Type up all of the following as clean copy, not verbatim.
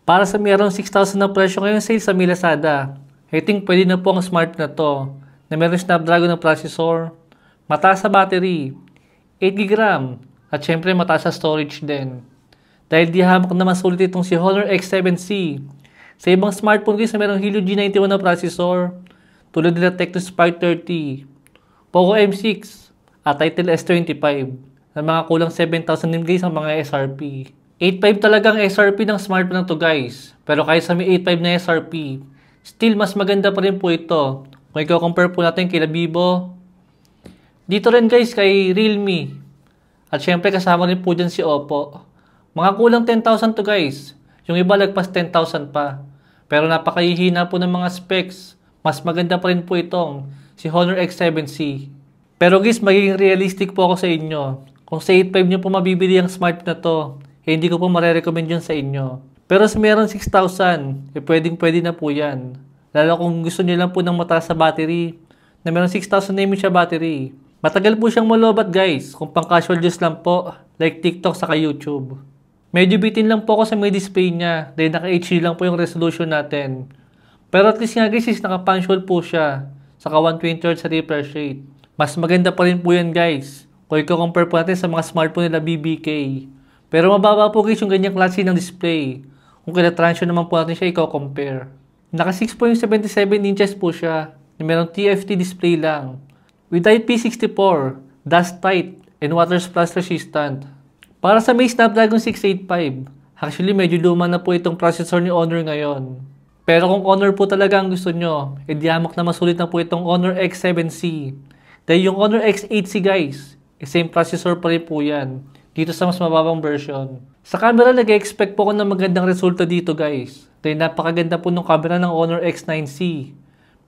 Para sa mayroong 6,000 na presyo ngayon sale sa Lazada, I think pwede na po ang smart na to na meron Snapdragon na processor, mataas sa battery, 8GB RAM, at syempre mataas sa storage din. Dahil di hamak naman sulit itong si Honor X7C. Sa ibang smartphone guys na merong Helio G91 na processor, tulad nila Tecno Spark 30, Poco M6, at Itel S25, na mga kulang 7,000 din guys ang mga SRP. 8.5 talagang SRP ng smartphone na to guys. Pero kahit sa may 8.5 na SRP, still mas maganda pa rin po ito. Kung i-compare po natin kay Vivo. Dito rin guys kay Realme. At syempre kasama rin po dyan si Oppo. Mga kulang 10,000 to guys. Yung iba lagpas 10,000 pa. Pero napakahihina po ng mga specs. Mas maganda pa rin po itong si Honor X7C. Pero guys, magiging realistic po ako sa inyo. Kung sa 8.5 nyo po mabibili ang smart na to, hindi ko po marerecommend yun sa inyo. Pero sa meron 6,000, pwedeng-pwede na po yan. Lalo kung gusto nyo lang po ng mataas sa battery, na meron 6,000 mAh siya battery. Matagal po siyang malobat guys, kung pang casual use lang po, like TikTok saka YouTube. Medyo bitin lang po ako sa may display niya, dahil naka-HD lang po yung resolution natin. Pero at least nga guys, naka-punctual po siya, saka 120Hz sa refresh rate. Mas maganda pa rin po yan guys, kung i-compare po natin sa mga smartphone nila BBK. Pero mababa po guys yung ganyang klase ng display. Kung kina-transyo naman po natin siya i-compare. Naka 6.77 inches po siya. Merong TFT display lang. With IP64, dust tight, and water splash resistant. Para sa may Snapdragon 685, actually medyo luma na po itong processor ni Honor ngayon. Pero kung Honor po talaga ang gusto nyo, edi hamak na masulit na po itong Honor X7C. Dahil yung Honor X8C guys, same processor pa rin po yan. Dito sa mas mababang version. Sa camera, nag-expect po ako ng magandang resulta dito guys. Dahil napakaganda po ng camera ng Honor X9C.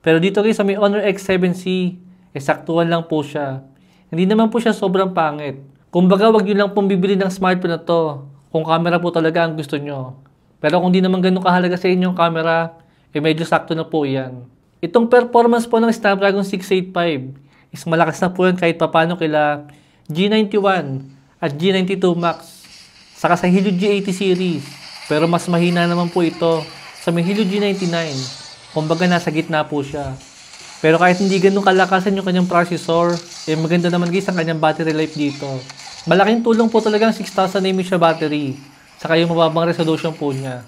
Pero dito guys sa may Honor X7C, saktuhan lang po siya. Hindi naman po siya sobrang pangit. Kumbaga wag nyo lang pong bibili ng smartphone na to kung camera po talaga ang gusto nyo. Pero kung di naman ganun kahalaga sa inyong camera, medyo sakto na po yan. Itong performance po ng Snapdragon 685 is malakas na po yan kahit papano kila G91 at G92 Max, saka sa Helio G80 series. Pero mas mahina naman po ito sa may Helio G99. Kumbaga nasa gitna po siya. Pero kahit hindi ganun kalakasan yung kanyang processor, maganda naman guys ang kanyang battery life dito. Malaking tulong po talaga ang 6,000 mAh battery, saka yung mababang resolution po niya.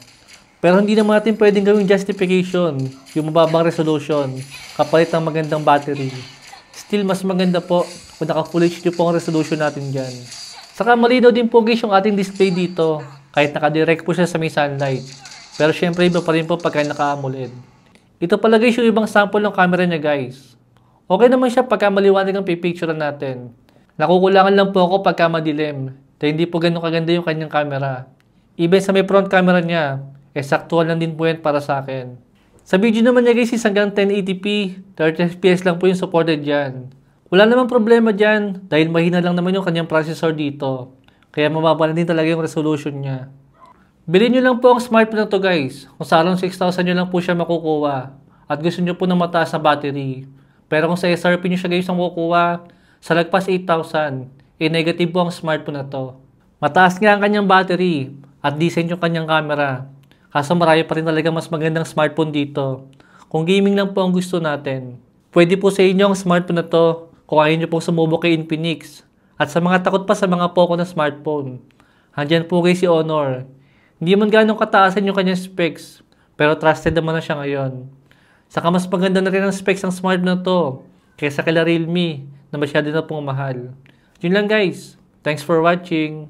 Pero hindi naman natin pwedeng gawing justification yung mababang resolution kapalit ng magandang battery. Still mas maganda po kung naka Full HD po ang resolution natin dyan. Saka malinaw din po guys yung ating display dito, kahit naka-direct po siya sa may sunlight. Pero syempre iba pa rin po pagka naka-AMOLED. Ito pala guys yung ibang sample ng camera niya guys. Okay naman siya pagka maliwanag ang pipicturean natin. Nakukulangan lang po ako pagka madilim, dahil hindi po ganun kaganda yung kanyang camera. Even sa may front camera niya, saktuhan lang din po yan para sa akin. Sa video naman niya guys is hanggang 1080p, 30fps lang po yung supported dyan. Wala namang problema dyan dahil mahina lang naman yung kanyang processor dito. Kaya mababa na din talaga yung resolution niya. Bilhin nyo lang po ang smartphone na to guys. Kung sa around 6,000 nyo lang po siya makukuha. At gusto nyo po ng mataas na battery. Pero kung sa SRP nyo siya guys ang makukuha, sa lagpas 8,000, negative po ang smartphone na to. Mataas nga ang kanyang battery at decent yung kanyang camera. Kaso marami pa rin talaga mas magandang smartphone dito. Kung gaming lang po ang gusto natin. Pwede po sa inyo ang smartphone na to kung ayaw nyo pong sumubok kay Infinix. At sa mga takot pa sa mga Poco na smartphone, andyan po kay si Honor. Hindi man ganong kataasan yung kanyang specs, pero trusted naman na siya ngayon. Saka mas maganda na rin ang specs ng smartphone na to kaysa kila Realme na masyado na pong mahal. Yun lang guys. Thanks for watching.